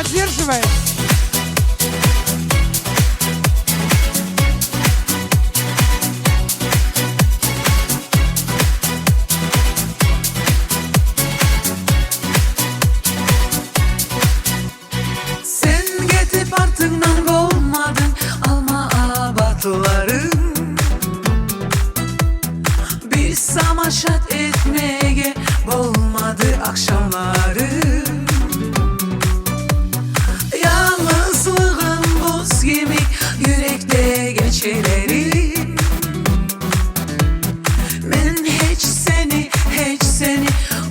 поддерживает. Sen getip ardından kovmadın, alma abatlarım. Bir samaşat etmeye olmadı akşamları. Yalnızlığın buz gibi yürekte geçelerim. Ben hiç seni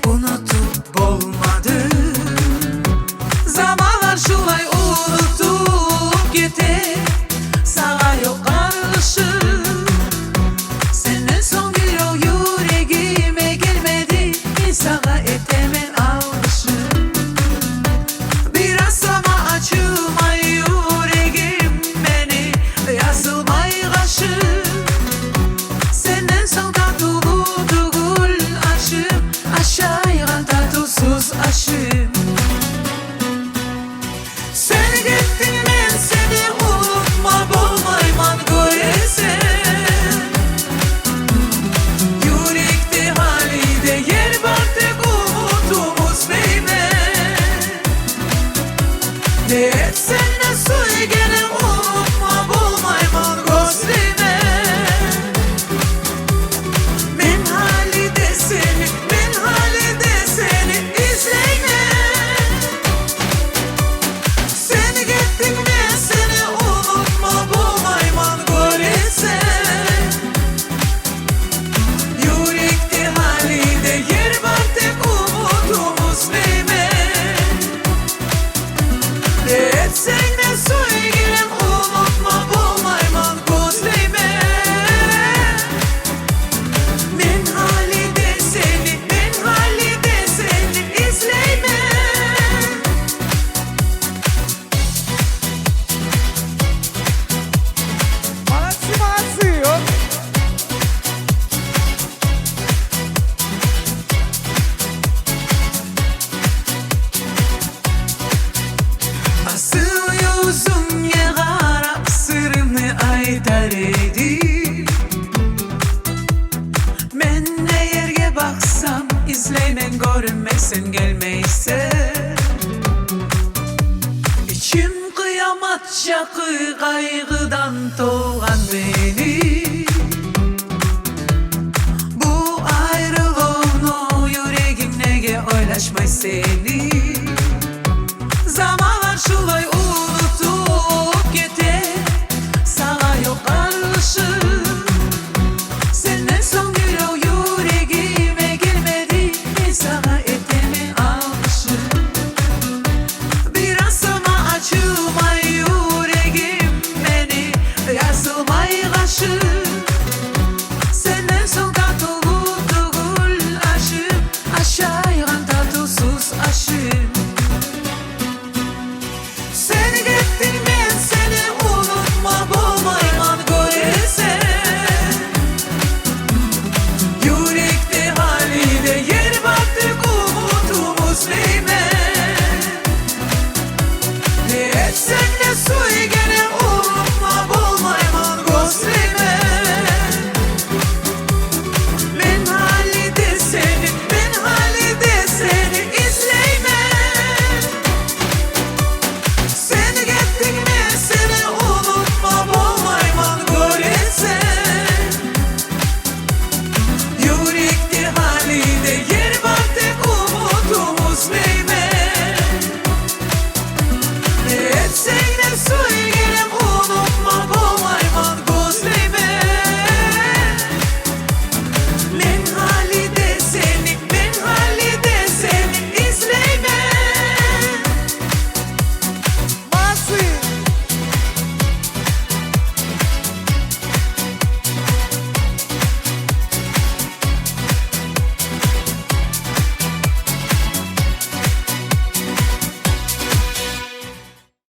unutup olmadım. Zamanlar şulay unutup gitti, sana yok karışım. Senden son bir o yüreğime gelmedi, sana etemen almışım. Biraz sana açılmay yüreğim beni, yazılmay kaşım. Senden son tatlı dugul aşım, aşağıya tatlısız aşım. Sen gittin ben seni unutma bulmayman göresen. Yürekte halide yer var tek umutumuz beyme. Ne etsen ne söylerim unutma bulmayman gözleme. Ben halide seni izleyme. Sen gittin ben seni unutma bulmayman göresen. Yürekte halide yer var tek umutumuz beyme. Ne etsen ne söylerim unutma bulmayman gözleme. Ben halide seni izleyme. Молодцы, молодцы. Вот. Asıl yüzüne karap sırrını aytar edim. Ben ne yerge baksam izleymen görünmesen gelmeyse. İçim kıyamat şakı kaygıdan doğan beni. Bu ayrılığın o yüreğim nege oylaşmay seni.